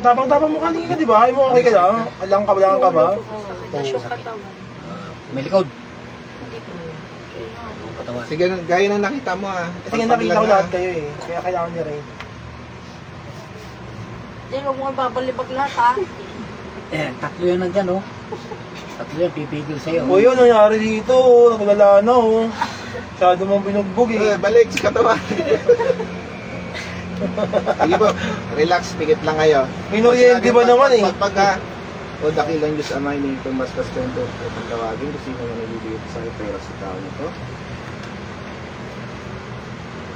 Tapang-tapang mo kanina, di ba? Ay mo okay ka lang? Alang ka ba? Yung katawan. May likod. Hindi po. Katawan. Sige, gaya ng nakita mo Kasi nga nakita ko lahat kayo eh. Kaya kailangan niya rin. Diyan, huwag mo nga babalibag lahat ha. Tatlo yan nandyan, oh. Tatlo yan, pipigil sa'yo. O yun, nangyari dito. Nagulala na oh. Masyado mong binugbog eh. Balik sa katawan. Sige po, relax, pikit lang kayo. Minoriente ba naman eh? Pag o dakilang Diyos Amay na itong mas kastento at tawagin kasi kung nalibigit sa pera sa tao nito.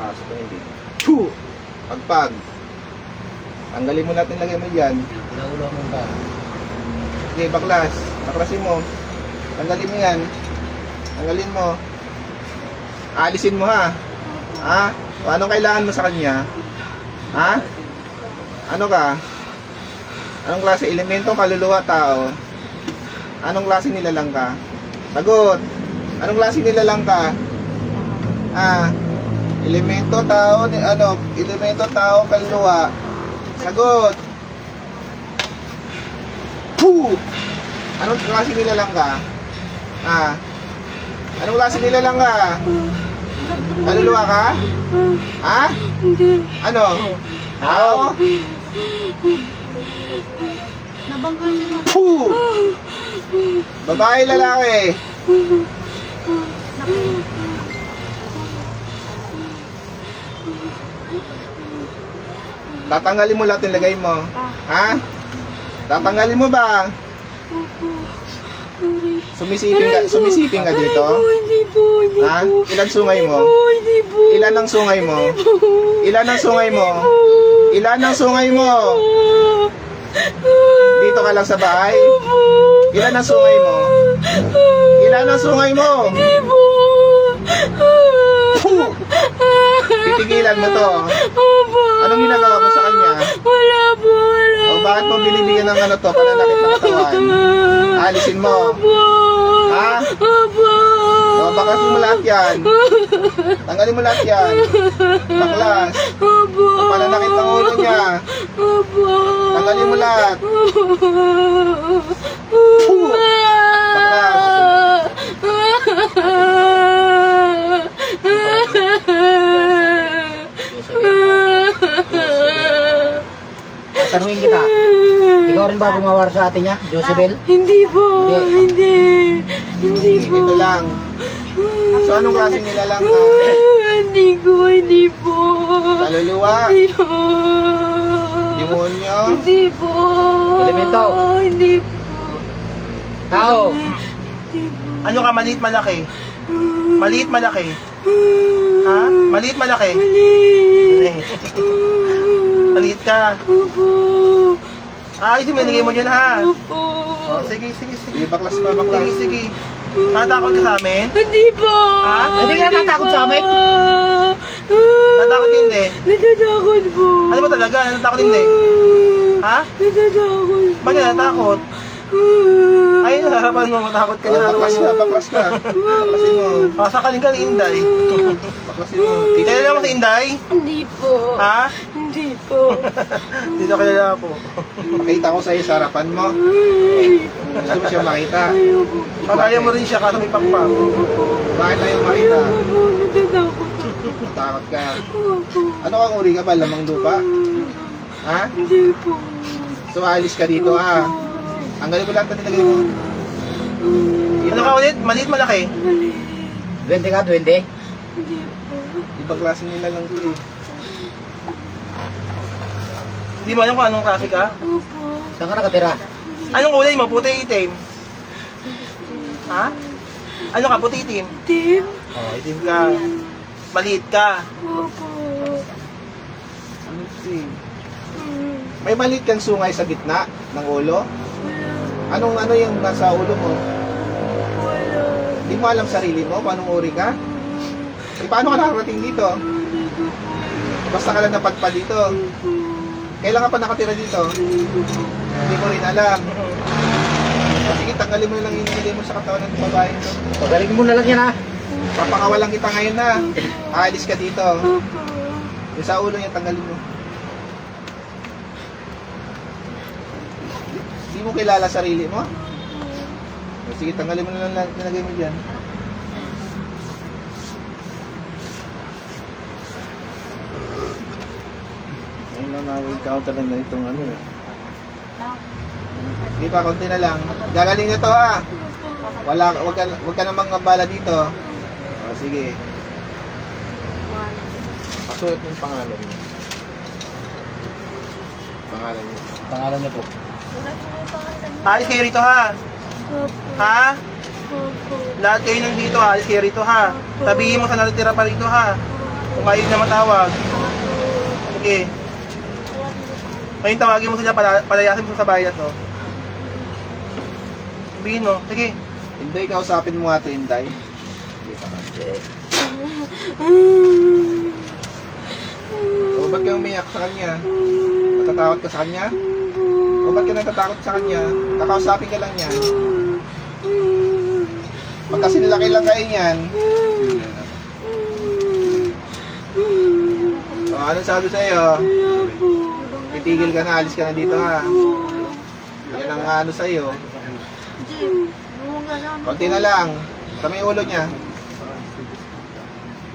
Pasok na hindi. Choo! Pagpag. Tanggalin mo natin, lagay mo dyan. Ulo mo ba? Sige, baklas. Baklasin mo. Tanggalin mo yan. Tanggalin mo. Aalisin mo ha. Ha? O anong kailangan mo sa kanya? Ha? Ano ka? Anong klase? Elemento, kaluluwa, tao? Anong klase nilalang ka? Sagot! Anong klase nilalang ka? Elemento, tao, elemento, tao, kaluluwa. Sagot! Puh! Anong klase nilalang ka? Anong klase nilalang ka? Kaluluwa ka? Ha? Hindi. Ano? Tao? Nabangga niya. Puh! Babae, lalaki? Tatanggalin mo lahat yung lagay mo. Ha? Tatanggalin mo ba? Sumisiping ka dito? Hindi po. Ha? Ilan sungay mo? Hindi po. Ilan ang sungay mo? Ilan ang sungay mo? Ilan ang sungay mo? Dito ka lang sa bahay? Ilan ang sungay mo? Ilan ang sungay mo? Hindi po. Puh! Titigilan mo to. Opo. Anong ginagawa mo sa kanya? Wala po. Wala. O bakit mo binibigyan ng ano to? Pananakit ng katawan? Alisin mo. Opo. Ha? Opo. O bakasin mo lahat yan. Tanggalin mo lahat yan. Baklas. Opo. Pananakit ng ulo niya. Opo. Tanggalin mo lahat. Puh! Tanungin kita. Ikaw rin ba gumawar sa atin niya, Josebel? Hindi po. Hindi. Hindi po. Ito lang. So anong klase nilalang ka? Hindi po. Kaluluwa? Hindi po. Demonyo? Hindi po. Elemento? Hindi po. Tao? Ano ka, maliit, malaki? Maliit, malaki? Ha? Maliit, malaki? Maliit ka. Opo. Ay, sinigay mo dyan ha. Opo. Oh, sige. Sige, baklas pa, baklas. Sige. Tatakot ka sa amin? Hindi po. Ha? Hindi ka natatakot sa amin? Tatakot hindi? Natatakot po. Ano ba talaga? Natatakot hindi? Ha? Natatakot. Bakit natatakot? Ay, harapan mo, matakot ka na. Baklas na, baklas na. Baklasin mo. Sakaling ka ni Inday. Baklasin mo. Kilala mo si Inday? Hindi po. Ha? Hindi po. Dito kilala po. Makita ko sa'yo sa harapan mo. Gusto mo siya makita? Ayoko. Pagkaya mo rin siya kasi may pakpak. Bakit tayo makita? Opo. Natatakot. Takot ka. Opo. Ano kang uri ka ba? Lamang lupa? Ha? Hindi po. So alis ka dito Tanggalin mo lahat na nilagay mo. Ano ka ulit? Maliit, malaki? Mali. Duwende ka, duwende? Hindi po. Ibang klase nila lang ito Hindi mo alam kung anong klase ka? Opo. Saan ka nakatira? Anong kulay mo? Puti, itim? Ha? Ano ka? Puti, itim? Tim. Oh, itim ka. Maliit ka. Opo. Ano ito May maliit kang sungay sa gitna ng ulo? Ano yung nasa ulo mo? Wala. Hindi mo alam sarili mo kung anong uri ka? Paano ka nakarating dito? Basta ka lang napadpa dito. Kailan ka pa nakatira dito? Hindi mo rin alam. Sige, tanggalin mo lang yung nilagay mo sa katawan ng babae ito. Pagaling mo na lang yan ha. Papakawalan kita ngayon na. Aalis ka dito. Opo. Yung sa ulo niya, tanggalin mo. Hindi mo kilala sarili mo? Sige, tanggalin mo na lang lahat nilagay mo dyan. Ayun lang na-encounter na itong ano eh. Hindi pa, konti na lang. Gagaling na to ha. Wag ka namang ngambala dito. O, sige. Pasulat mo yung pangalan mo. Pangalan mo. Pangalan niya po. Alis kayo rito ha. Ha? Lahat kayo nandito ha. Alis kayo rito ha. Sabihin mo sa natitira pa rito ha. Kung ayaw na matawag. Sige. Ngayon tawagin mo sila, palayasin mo sa bahay na to. Sabihin mo. Sige. Inday, kausapin mo nga ito, Inday. O, ba't ka umiyak sa kanya? Natatakot ka sa kanya? O, ba't ka natatakot sa kanya? Kakausapin ka lang yan. Magkasinlaki lang kayo yan. O, anong sabi sa'yo? Titigil ka na, alis ka na dito ha. Yan ang ano sa'yo. Konti na lang. Kami yung ulo niya.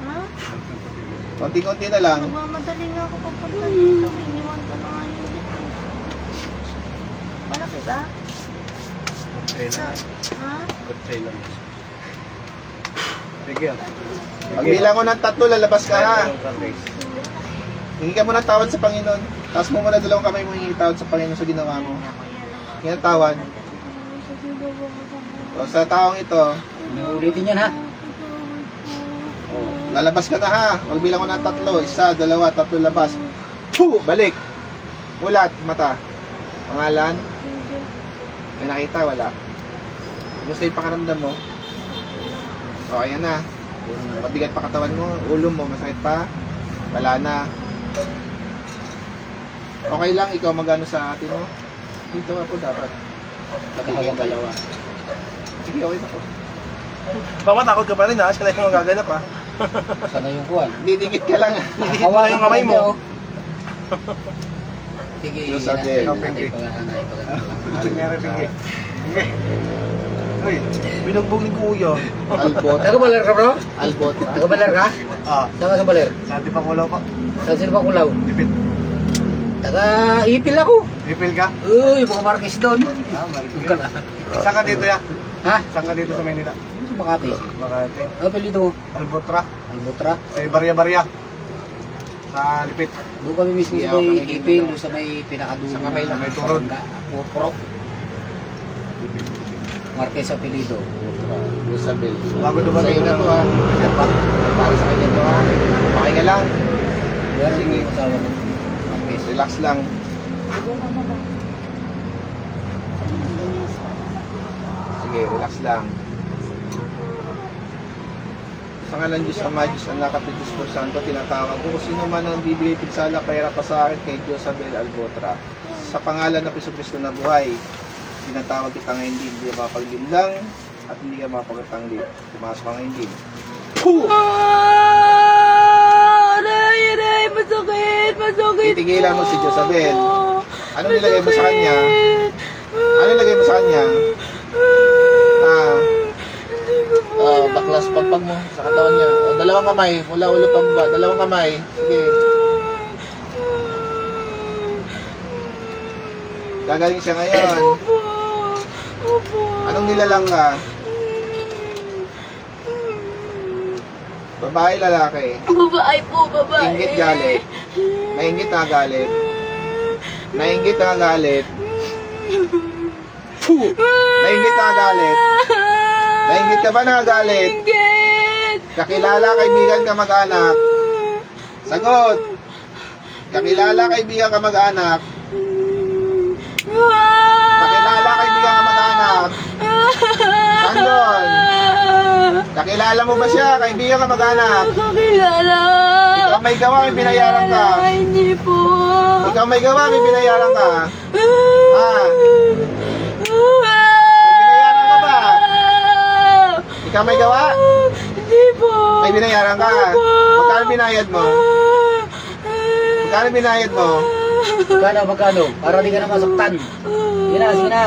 Ha? Konti-konti na lang. Nagmamadali nga ako papunta dito. Iniwan ko na nga yun. Malaki ba? Ha? Pagbilang ko ng 3, lalabas ka ha. Hingi ka muna tawad sa Panginoon. Taas mo muna dalawang kamay mo hingi tawad sa Panginoon sa ginawa mo. Hingi ng tawad. O, sa taong ito, Ulitin yan ha. lalabas ka na ha. Magbilang ko ng 3. 1, 2, 3, labas. Puh! Balik. Ulat, mata. Pangalan? May nakita, wala. Gusto yung pakaramdam mo? O, ayan na. Mabigat pa katawan mo, ulo mo, masakit pa. Wala na. Okay lang, ikaw magano sa atin mo? Dito nga po dapat. Pagkakagang dalawa. Sige, okay na po. Baka takot ka pa rin ha. Sila yung magaganap ha. Sana yung kuwan. Didikit ka lang. Dikit mo lang yung kamay mo. Sige, Yung sabi. Uy, binugbog ni Kuya. Albot. Taga-baler ka bro? Albot. Taga-baler ka? Ah, Saan ka sa baler? sa ating pangulaw pa. Saan sino ba kulaw? Ipit. Taga-ipil ako. Ipil ka? Uy, mga markis doon. Ah, marikit. Huwag ka na. Saan ka dito ya? Ha? Saan ka dito sa Manila? Sa Makati. Makati. Ano pilito mo? Albotra. Albotra. Sa Barya-Barya. Sa Lipit. Doon kami mismo sa may ipil, doon sa may pinakadulo. Sa kamay lang. May turod. Puro. Marquez apelido. Isabel. Bago dumating Sa'yo na to ha. Para sa kanya to ha. Okay ka lang. Pero sige, asawa ng Marquez. Relax lang. Sige, relax lang. Sa ngalan Diyos Ama, Diyos Anak at Diyos Por Santo, tinatawag ko kung sino man ang bibigay pinsala, pera pa sa akin kay Josabel Albotra. Sa pangalan ng Jesucristo na buhay, tinatawag kita ngayon din, hindi ka mapaglimlang at hindi ka mapagtanggol. Pumasok ka ngayon din. Aray, aray, masakit, masakit. Titigilan mo si Josabel. Ano nilagay mo sa kanya? Ano nilagay mo sa kanya? Baklas pagpag mo sa katawan niya. O, dalawang kamay, mula ulo pababa. Dalawang kamay. Sige. Gagaling siya ngayon. Anong nilalang ka? Babae, lalaki. Babae po, babae. Inggit, galit. Nainggit na galit. Nainggit na galit. Nainggit na galit. Nainggit ka ba nagagalit? Inggit. Kakilala, kaibigan ka mag-anak. Sagot. Kakilala, kaibigan ka mag-anak. Kakilala, kaibigan ka mag-anak. Sandon. Kakilala mo ba siya? Kaibigan ka mag-anak. Kakilala. Ikaw may gawa, may binayaran ka. Hindi po. Ikaw may gawa, may binayaran ka. Ah. Ikaw may gawa? Hindi po. May binayaran ka. Magkano binayad mo? Magkano binayad mo? Magkano? Para di ka na masaktan. Sige na, sige na.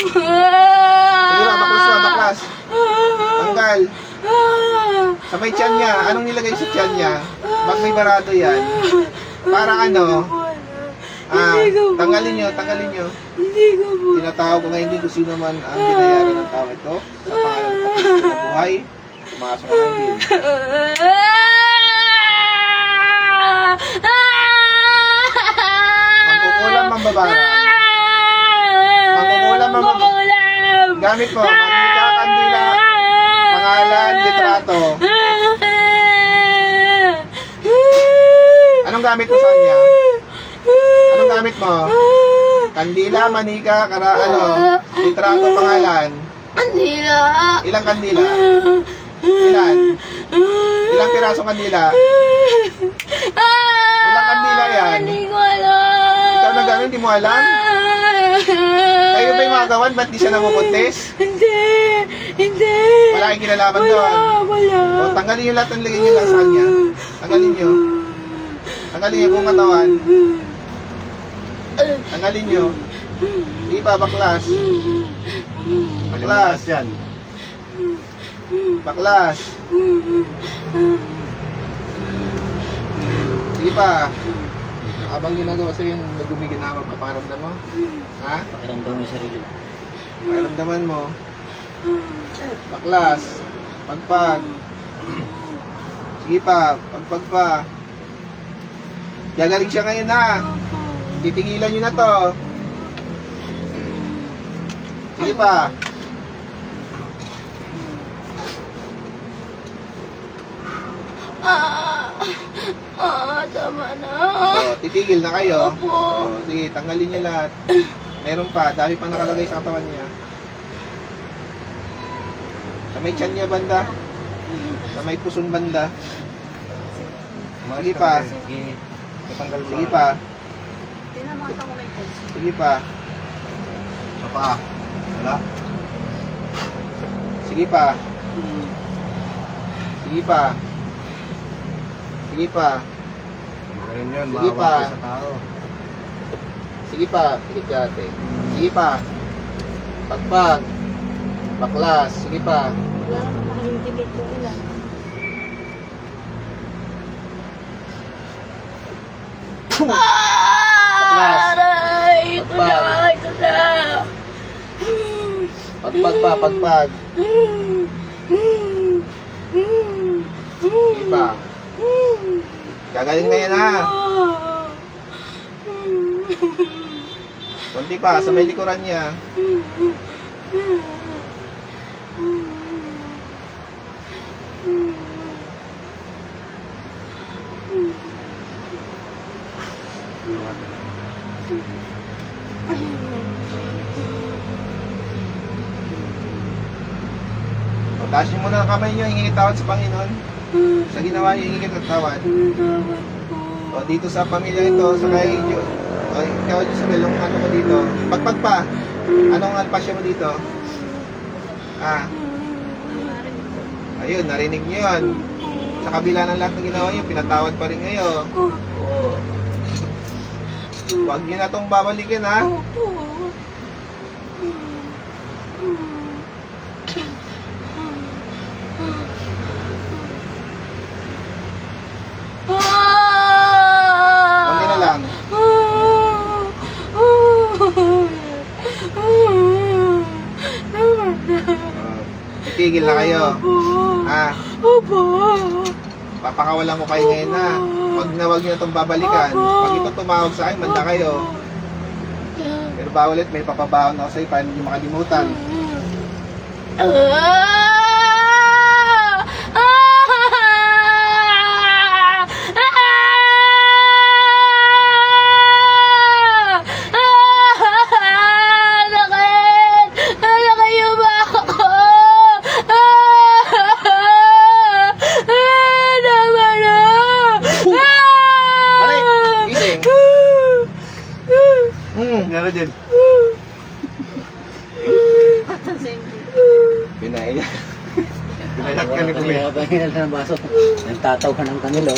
Sige na, baklas. Tanggal. Sa may tiyan niya, anong nilagay sa tiyan niya? Bak may barado yan. Para ano? Tanggalin nyo. Hindi ko po. Tinatawag ko ngayon dito sino man ang binayaran ng tao ito. Sa pangalan ng Panginoon na buhay, pumasok ka ngayon. Mangkukulam, mambabara. Mangkukulam, mambabara. Gamit mo, manika, kandila, pangalan, litrato. Anong gamit mo sa kanya? Anong gamit mo? Kandila, manika, litrato, pangalan. Kandila. Ilang kandila? Ilan? Ilang pirasong kandila? Ilang kandila yan? Hindi ko alam. Ikaw na gano'n, hindi mo alam? Kayo ba yung mga gawan? Ba't di siya namubuntis? Hindi. Wala kayong kinalaman doon. Wala. O, tanggalin nyo lahat ng lagay nyo lang sa kanya. Tanggalin nyo. Tanggalin nyo kung katawan. Tanggalin nyo. Di pa, baklas. Baklas. yan. Baklas. Sige pa. Habang ginagawa sa'yo yung nagumiginawa ka, pakiramdam mo? Ha? Pakiramdam mo yung sarili. Pakiramdaman mo? Baklas. Pagpag. Sige pa. Pagpag pa. Gagaling siya ngayon na. Titigilan nyo na to. Sige pa. Tama na. O, titigil na kayo. Opo. O, sige, tanggalin niya lahat. Meron pa. Dami pa nakalagay sa katawan niya. Sa may tiyan niya banda. Sa may puson banda. Sige pa. Sige. Sige pa. Sige pa. Sa paa. Wala. Sige pa. Sige pa. Sige pa. Ganun yun, Sige maawa pa. kayo sa tao. Sige pa. Piligate. Sige pa. Pagpag. Baklas. Sige pa. Wala naman makaintimate ko ilan. Aray! Ito na! Ito na! Pagpag pa. Pagpag. Sige pa. Gagaling na yan ha. Kunti pa. Sa may likuran niya. O, taas niyo muna ang kamay niyo. Hingi tawad sa Panginoon. Sa ginawa niyo, hingi kita tawad. O, dito sa pamilya ito, sa kay Diyos. O, ikaw Diyos, ano mo dito? Pagpag pa. Anong alpasya mo dito? Ayun, narinig niyo yun. Sa kabila ng lahat ng ginawa niyo, pinatawad pa rin ngayon. Huwag niyo na itong babalikin, ha? Konti na lang. Itigil na kayo. Ha? Papakawalan ko kayo ngayon, ha? Huwag na niyo na itong babalikan. Pag ito tumawag sa akin, manda kayo. Pero ba ulit, may papabahon ako sa'yo, paano niyo makalimutan? Balik! Gising! Meron din. Pinaiyak. Pinayak ka ni Kuya. Kaya pahingal na ng baso. Nagtatawa ng kanilo.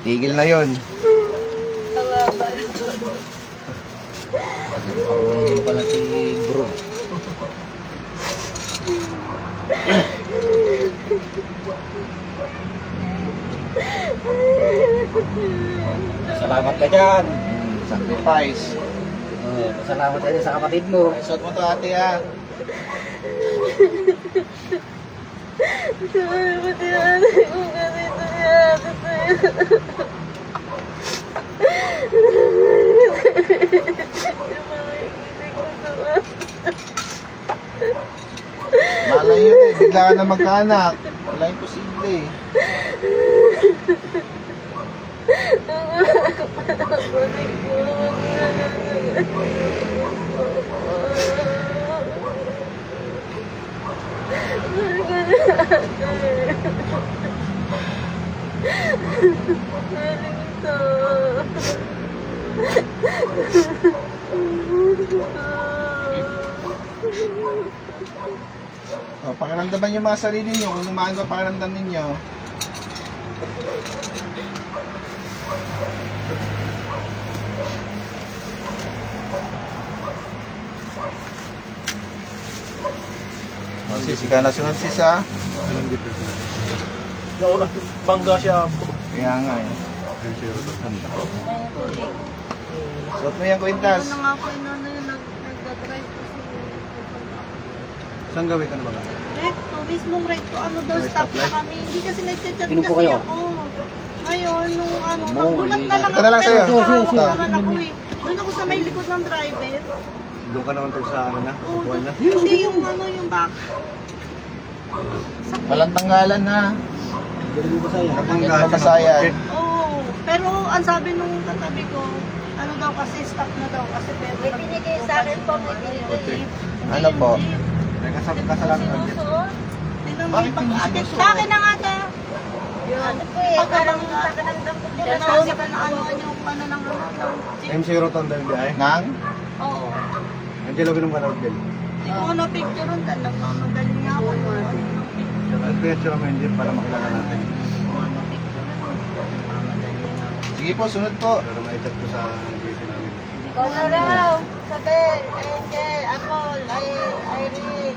Tigil na yun. Parang pala si bro. Salamat ka dyan. Sacrifice. Salamat ka dyan sa kapatid mo. Isot mo to ate ha. Salamat yan. Kung ganito yan. Malay yun eh. Bigla ka na magkaanak. Wala imposible eh. O, pakiramdaman yung mga sarili nyo. Kung lumaan ba pakiramdam ninyo. O, sis, ikaw na sunod sis ha. Nauna, bangga siya. Kaya nga eh. Suot mo yung kwintas. Ano nga po yung nag-drive kasi. Saan gawin ka na ba? Recto, mismong recto, ano daw, stop na kami. Hindi kasi nagchat-chat Sino po kasi kayo? ako. Ngayon, nung ano, Mo, nagulat na lang Ito na lang ako, sa'yo. pero Ito. naman ako eh. Doon ako sa may likod ng driver. Doon ka naman to sa ano na, Oo, upuan na. hindi yung ano, yung back. Walang tanggalan ha. Kapasayan. Oo, pero ang sabi nung katabi ko, ano daw kasi, stop na daw kasi pero may binigay sa akin po, may binigay. Ano po? Kasalanan ka dyan. Bakit hindi Bakit? sinusuot? Sa akin na nga ta. Ano po eh, parang takanagdam ko din. Kasi ka na ano yung ano ng ano. M0 to ang dahil biyahe. Nang? Oo. Angelo Binong Bill. Hindi ko ano picture ron, talagang madali nga ako. At picture mo hindi para makilala natin. Sige po, sunod po. Para ma-chat ko sa GC namin. Ikaw na raw. Sabi, Angel, ako, Irene.